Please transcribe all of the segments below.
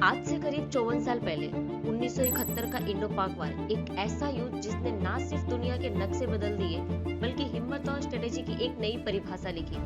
आज से करीब 54 साल पहले 1971 का इंडो पाक वार एक ऐसा युद्ध जिसने ना सिर्फ दुनिया के नक्शे बदल दिए बल्कि हिम्मत और स्ट्रेटेजी की एक नई परिभाषा लिखी।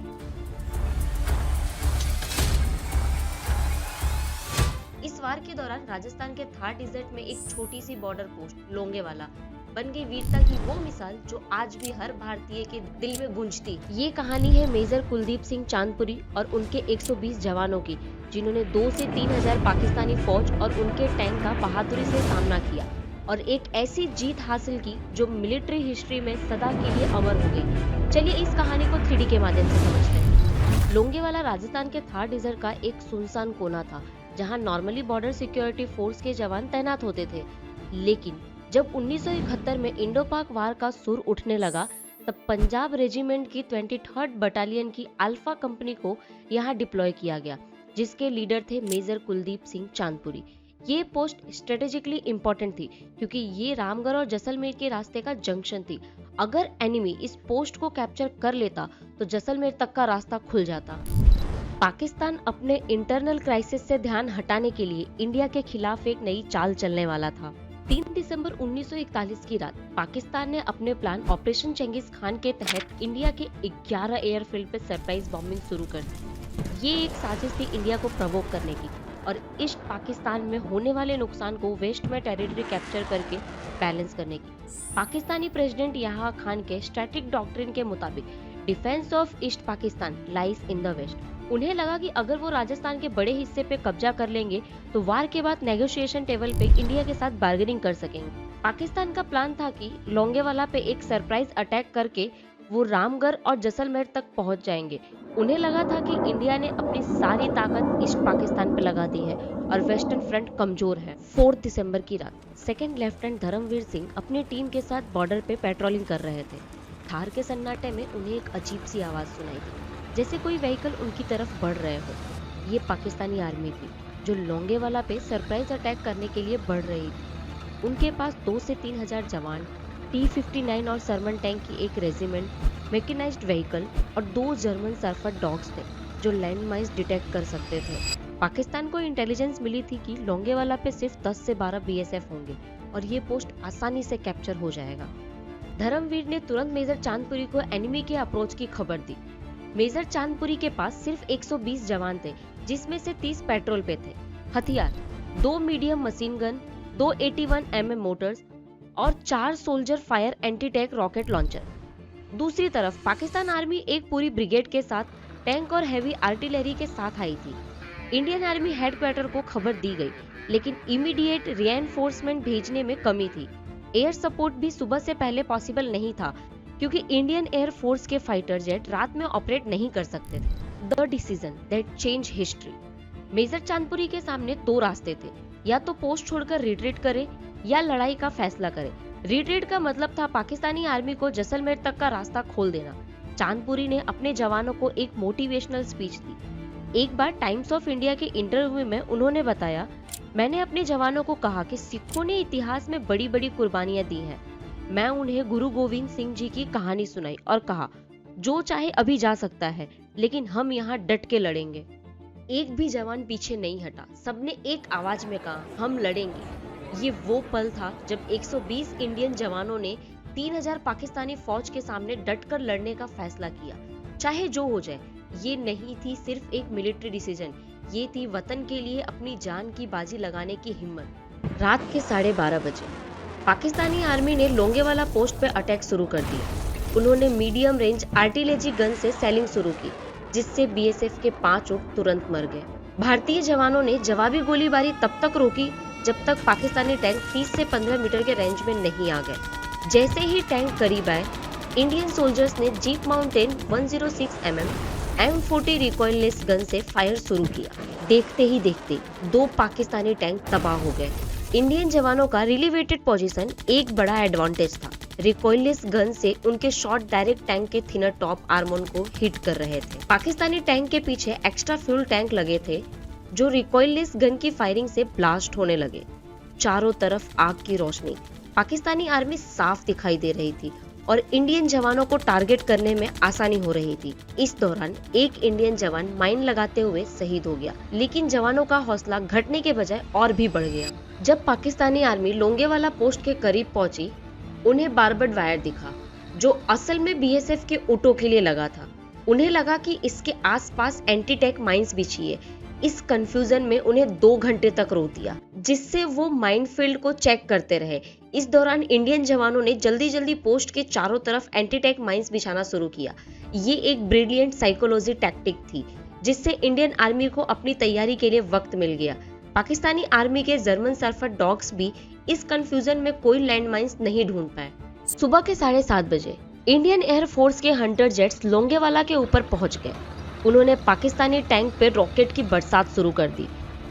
इस वार के दौरान राजस्थान के थार डिजर्ट में एक छोटी सी बॉर्डर पोस्ट लोंगेवाला बन गई वीरता की वो मिसाल जो आज भी हर भारतीय के दिल में गूंजती। ये कहानी है मेजर कुलदीप सिंह चांदपुरी और उनके 120 जवानों की, जिन्होंने 2 से 3 हजार पाकिस्तानी फौज और उनके टैंक का बहादुरी से सामना किया और एक ऐसी जीत हासिल की जो मिलिट्री हिस्ट्री में सदा के लिए अमर हो गई। चलिए इस कहानी को 3D के माध्यम से समझते हैं। लोंगेवाला राजस्थान के थार डिजर्ट का एक सुनसान कोना था जहां नॉर्मली बॉर्डर सिक्योरिटी फोर्स के जवान तैनात होते थे, लेकिन जब 1971 में इंडो पाक वार का सुर उठने लगा तब पंजाब रेजिमेंट की 23rd बटालियन की अल्फा कंपनी को यहां डिप्लॉय किया गया, जिसके लीडर थे मेजर कुलदीप सिंह चांदपुरी। ये पोस्ट स्ट्रेटेजिकली इंपॉर्टेंट थी क्योंकि ये रामगढ़ और जैसलमेर के रास्ते का जंक्शन थी। अगर एनिमी इस पोस्ट को कैप्चर कर लेता तो जैसलमेर तक का रास्ता खुल जाता। पाकिस्तान अपने इंटरनल क्राइसिस से ध्यान हटाने के लिए इंडिया के खिलाफ एक नई चाल चलने वाला था। 3 दिसंबर 1941 की रात पाकिस्तान ने अपने प्लान ऑपरेशन चंगेज खान के तहत इंडिया के 11 एयरफील्ड पे सरप्राइज बॉम्बिंग शुरू कर दी। ये एक साजिश थी इंडिया को प्रवोक करने की और ईस्ट पाकिस्तान में होने वाले नुकसान को वेस्ट में टेरिटरी कैप्चर करके बैलेंस करने की। पाकिस्तानी प्रेसिडेंट याह्या खान के स्ट्रैटेजिक डॉक्ट्रिन के मुताबिक defence of east Pakistan lies in the west. उन्हें लगा कि अगर वो राजस्थान के बड़े हिस्से पे कब्जा कर लेंगे तो वार के बाद नेगोशिएशन टेबल पे इंडिया के साथ बार्गेनिंग कर सकेंगे। पाकिस्तान का प्लान था कि लोंगेवाला पे एक सरप्राइज अटैक करके वो रामगढ़ और जैसलमेर तक पहुंच जाएंगे। उन्हें लगा था कि इंडिया ने अपनी सारी ताकत ईस्ट पाकिस्तान पे लगा दी है और वेस्टर्न फ्रंट कमजोर है। 4 दिसंबर की रात सेकंड लेफ्टिनेंट धर्मवीर सिंह अपनी टीम के साथ बॉर्डर पे पेट्रोलिंग कर रहे थे। थार के सन्नाटे में उन्हें एक अजीब सी आवाज सुनाई दी, जैसे कोई व्हीकल उनकी तरफ बढ़ रहे हो। ये पाकिस्तानी आर्मी थी जो लोंगेवाला पे सरप्राइज अटैक करने के लिए बढ़ रही थी। उनके पास 2 से 3 हजार जवान, T-59 और सरमन टैंक की एक रेजिमेंट, मैकेनाइज्ड व्हीकल और 2 जर्मन सर्फर डॉग्स थे जो लैंड माइंस डिटेक्ट कर सकते थे। पाकिस्तान को इंटेलिजेंस मिली थी कि लोंगेवाला पे सिर्फ 10 से 12 BSF होंगे और ये पोस्ट आसानी से कैप्चर हो जाएगा। धर्मवीर ने तुरंत मेजर चांदपुरी को एनिमी के अप्रोच की खबर दी। मेजर चांदपुरी के पास सिर्फ 120 जवान थे, जिसमें से 30 पेट्रोल पे थे। हथियार 2 medium machine gun, 2 81 mm Motors और 4 soldier fire anti tank rocket launcher. दूसरी तरफ पाकिस्तान आर्मी एक पूरी ब्रिगेड के साथ टैंक और हैवी आर्टिलरी के साथ आई थी। इंडियन आर्मी हेडक्वार्टर को खबर दी गई, लेकिन इमीडिएट रीएनफोर्समेंट भेजने में कमी थी। एयर सपोर्ट भी सुबह से पहले पॉसिबल नहीं था क्योंकि इंडियन एयर फोर्स के फाइटर जेट रात में ऑपरेट नहीं कर सकते थे। The decision that change history. Major Chandpuri के सामने 2 रास्ते थे, या तो पोस्ट छोड़कर रिट्रीट करे या लड़ाई का फैसला करे। रिट्रीट का मतलब था पाकिस्तानी आर्मी को जैसलमेर तक का रास्ता खोल देना। चांदपुरी ने अपने जवानों को एक मोटिवेशनल स्पीच दी। एक बार टाइम्स ऑफ इंडिया के इंटरव्यू में उन्होंने बताया, मैंने अपने जवानों को कहा कि सिखों ने इतिहास में बड़ी बड़ी कुर्बानियां दी हैं। मैं उन्हें गुरु गोविंद सिंह जी की कहानी सुनाई और कहा, जो चाहे अभी जा सकता है, लेकिन हम यहाँ डट के लड़ेंगे। एक भी जवान पीछे नहीं हटा, सबने एक आवाज में कहा, हम लड़ेंगे। ये वो पल था जब 120 इंडियन जवानों ने 3000 पाकिस्तानी फौज के सामने डटकर लड़ने का फैसला किया, चाहे जो हो जाए। ये नहीं थी सिर्फ एक मिलिट्री डिसीजन, ये थी वतन के लिए अपनी जान की बाजी लगाने की हिम्मत। रात के 12:30 बजे पाकिस्तानी आर्मी ने लोंगेवाला पोस्ट पे अटैक शुरू कर दिया। उन्होंने मीडियम रेंज आर्टिलरी गन से सेलिंग शुरू की, जिससे BSF के 5 ऊँट तुरंत मर गए। भारतीय जवानों ने जवाबी गोलीबारी तब तक रोकी जब तक पाकिस्तानी टैंक 30 से 15 मीटर के रेंज में नहीं आ गए। जैसे ही टैंक करीब आए, इंडियन सोल्जर्स ने jeep mountain 106 mm M40 recoilless gun से फायर शुरू किया। देखते ही देखते 2 पाकिस्तानी टैंक तबाह हो गए। इंडियन जवानों का रिलीवेटेड पोजीशन एक बड़ा एडवांटेज था। रिकॉइललेस गन से उनके शॉट डायरेक्ट टैंक के थिनर टॉप आर्मर को हिट कर रहे थे। पाकिस्तानी टैंक के पीछे एक्स्ट्रा फ्यूल टैंक लगे थे जो रिकॉइललेस गन की फायरिंग से ब्लास्ट होने लगे। चारों तरफ आग की रोशनी। पाकिस्तानी आर्मी साफ दिखाई दे रही थी और इंडियन जवानों को टारगेट करने में आसानी हो रही थी। इस दौरान एक इंडियन जवान माइन लगाते हुए शहीद हो गया, लेकिन जवानों का हौसला घटने के बजाय और भी बढ़ गया। जब पाकिस्तानी आर्मी लोंगेवाला पोस्ट के करीब पहुंची, उन्हें बारबड वायर दिखा, जो असल में बीएसएफ के ऊँटों के लिए लगा था। उन्हें लगा कि इसके आसपास एंटी टैंक माइंस बिछी है। इस कंफ्यूजन में उन्हें 2 घंटे तक रोक दिया, जिससे वो माइनफील्ड को चेक करते रहे। इस दौरान इंडियन जवानों ने जल्दी जल्दी पोस्ट के चारों तरफ एंटी टैंक माइंस बिछाना शुरू किया। ये एक ब्रिलियंट साइकोलॉजी टैक्टिक थी, जिससे इंडियन आर्मी को अपनी तैयारी के लिए वक्त मिल गया। पाकिस्तानी आर्मी के जर्मन सर्फर डॉग्स भी इस कंफ्यूजन में कोई लैंड माइंस नहीं ढूंढ पाए। सुबह के 7:30 बजे इंडियन एयरफोर्स के हंटर जेट्स लोंगेवाला के ऊपर पहुंच गए। उन्होंने पाकिस्तानी टैंक पर रॉकेट की बरसात शुरू कर दी।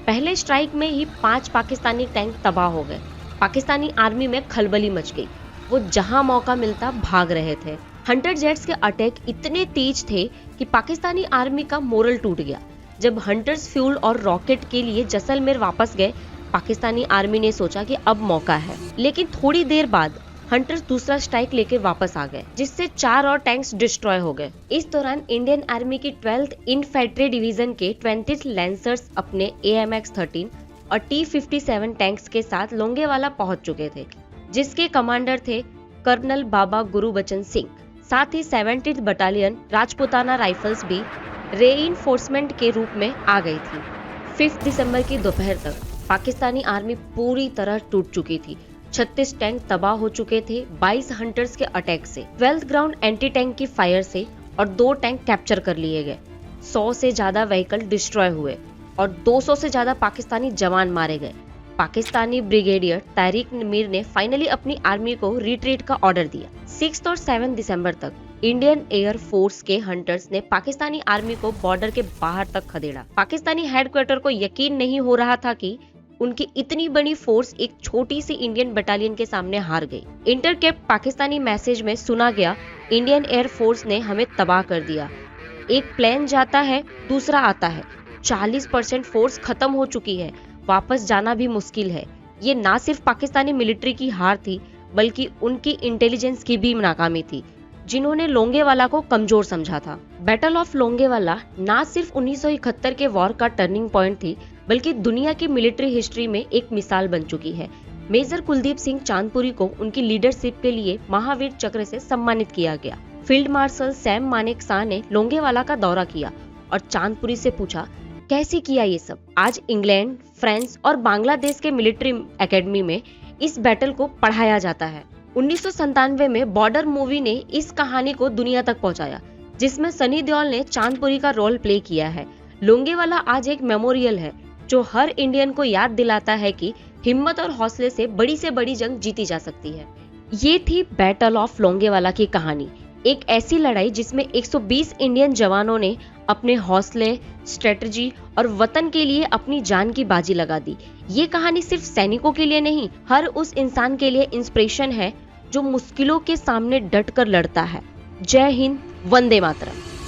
पहले स्ट्राइक में ही 5 पाकिस्तानी टैंक तबाह हो गए। पाकिस्तानी आर्मी में खलबली मच गई। वो जहां मौका मिलता भाग रहे थे। हंटर जेट्स के अटैक इतने तेज थे कि पाकिस्तानी आर्मी का मोरल टूट गया। जब हंटर्स फ्यूल और रॉकेट के लिए जैसलमेर वापस गए, पाकिस्तानी आर्मी ने सोचा कि अब मौका है, लेकिन थोड़ी देर बाद हंटर्स दूसरा स्ट्राइक लेकर वापस आ गए, जिससे 4 और टैंक्स डिस्ट्रॉय हो गए। इस दौरान इंडियन आर्मी की 12th इन्फेंट्री डिवीजन के 20 लैंसर्स अपने AMX-13 और T-57 टैंक्स के साथ लोंगेवाला पहुंच चुके थे, जिसके कमांडर थे कर्नल बाबा गुरुबचन सिंह। साथ ही 70th बटालियन राजपुताना राइफल्स भी रेइंफोर्समेंट के रूप में आ गई थी। 5 दिसंबर की दोपहर तक पाकिस्तानी आर्मी पूरी तरह टूट चुकी थी। 36 टैंक तबाह हो चुके थे 22 हंटर्स के अटैक से, 12th ग्राउंड एंटी टैंक की फायर से, और 2 टैंक कैप्चर कर लिए गए। 100 से ज्यादा व्हीकल डिस्ट्रॉय हुए और 200 से ज्यादा पाकिस्तानी जवान मारे गए। पाकिस्तानी ब्रिगेडियर तारिक मीर ने फाइनली अपनी आर्मी को रिट्रीट का ऑर्डर दिया। 6 और 7 दिसंबर तक इंडियन एयर फोर्स के हंटर्स ने पाकिस्तानी आर्मी को बॉर्डर के बाहर तक खदेड़ा। पाकिस्तानी हेडक्वार्टर को यकीन नहीं हो रहा था कि उनकी इतनी बड़ी फोर्स एक छोटी सी इंडियन बटालियन के सामने हार गई। इंटरकेप्ट पाकिस्तानी मैसेज में सुना गया, इंडियन एयर फोर्स ने हमें तबाह कर दिया। एक प्लेन जाता है, दूसरा आता है। 40% फोर्स खत्म हो चुकी है, वापस जाना भी मुश्किल है। ये ना सिर्फ पाकिस्तानी मिलिट्री की हार थी, बल्कि उनकी इंटेलिजेंस की भी नाकामी थी, जिन्होंने लोंगेवाला को कमजोर समझा था। बैटल ऑफ लोंगेवाला ना सिर्फ 1971 के वॉर का टर्निंग पॉइंट थी, बल्कि दुनिया की मिलिट्री हिस्ट्री में एक मिसाल बन चुकी है। मेजर कुलदीप सिंह चांदपुरी को उनकी लीडरशिप के लिए महावीर चक्र से सम्मानित किया गया। फील्ड मार्शल सैम मानेकशॉ ने लोंगेवाला का दौरा किया और चांदपुरी से पूछा, कैसे किया ये सब? आज इंग्लैंड, फ्रांस और बांग्लादेश के मिलिट्री एकेडमी में इस बैटल को पढ़ाया जाता है। 1997 में बॉर्डर मूवी ने इस कहानी को दुनिया तक पहुंचाया, जिसमें सनी देओल ने चांदपुरी का रोल प्ले किया है। लोंगेवाला आज एक मेमोरियल है, जो हर इंडियन को याद दिलाता है कि हिम्मत और हौसले से बड़ी जंग जीती जा सकती है। ये थी बैटल ऑफ लोंगेवाला की कहानी, एक ऐसी लड़ाई जिसमें 120 इंडियन जवानों ने अपने हौसले, स्ट्रेटजी और वतन के लिए अपनी जान की बाजी लगा दी। ये कहानी सिर्फ सैनिकों के लिए नहीं, हर उस इंसान के लिए इंस्पिरेशन है जो मुश्किलों के सामने डट कर लड़ता है। जय हिंद, वंदे मातरम।